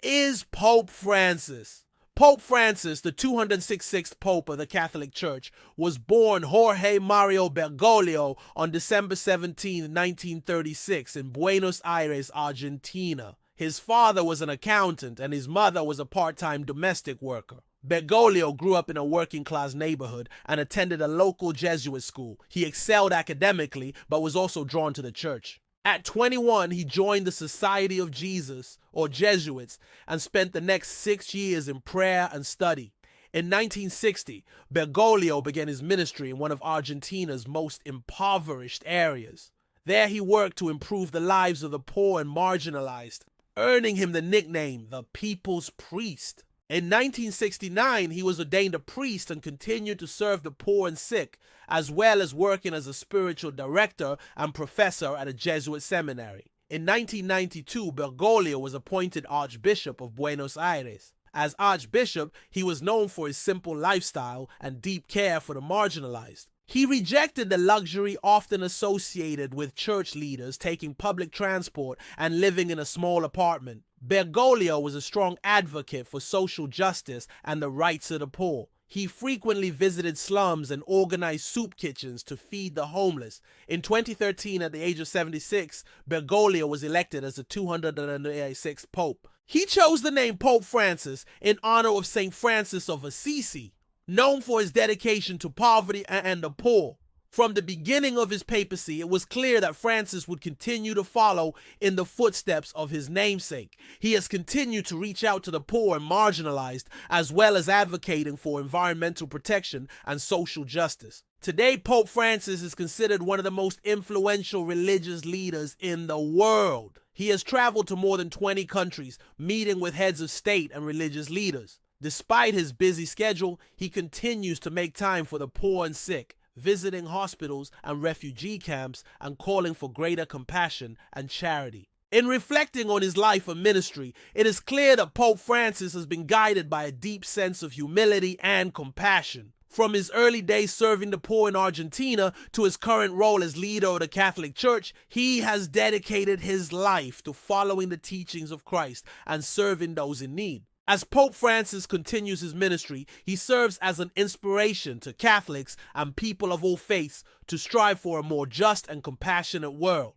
is Pope Francis? Pope Francis, the 266th Pope of the Catholic Church, was born Jorge Mario Bergoglio on December 17, 1936 in Buenos Aires, Argentina. His father was an accountant and his mother was a part-time domestic worker. Bergoglio grew up in a working-class neighborhood and attended a local Jesuit school. He excelled academically but was also drawn to the church. At 21, he joined the Society of Jesus, or Jesuits, and spent the next 6 years in prayer and study. In 1960, Bergoglio began his ministry in one of Argentina's most impoverished areas. There he worked to improve the lives of the poor and marginalized, earning him the nickname the People's Priest. In 1969, he was ordained a priest and continued to serve the poor and sick, as well as working as a spiritual director and professor at a Jesuit seminary. In 1992, Bergoglio was appointed Archbishop of Buenos Aires. As Archbishop, he was known for his simple lifestyle and deep care for the marginalized. He rejected the luxury often associated with church leaders taking public transport and living in a small apartment. Bergoglio was a strong advocate for social justice and the rights of the poor. He frequently visited slums and organized soup kitchens to feed the homeless. In 2013, at the age of 76, Bergoglio was elected as the 286th Pope. He chose the name Pope Francis in honor of St. Francis of Assisi, known for his dedication to poverty and the poor. From the beginning of his papacy, it was clear that Francis would continue to follow in the footsteps of his namesake. He has continued to reach out to the poor and marginalized, as well as advocating for environmental protection and social justice. Today, Pope Francis is considered one of the most influential religious leaders in the world. He has traveled to more than 20 countries, meeting with heads of state and religious leaders. Despite his busy schedule, he continues to make time for the poor and sick, visiting hospitals and refugee camps and calling for greater compassion and charity. In reflecting on his life and ministry, it is clear that Pope Francis has been guided by a deep sense of humility and compassion. From his early days serving the poor in Argentina to his current role as leader of the Catholic Church, he has dedicated his life to following the teachings of Christ and serving those in need. As Pope Francis continues his ministry, he serves as an inspiration to Catholics and people of all faiths to strive for a more just and compassionate world.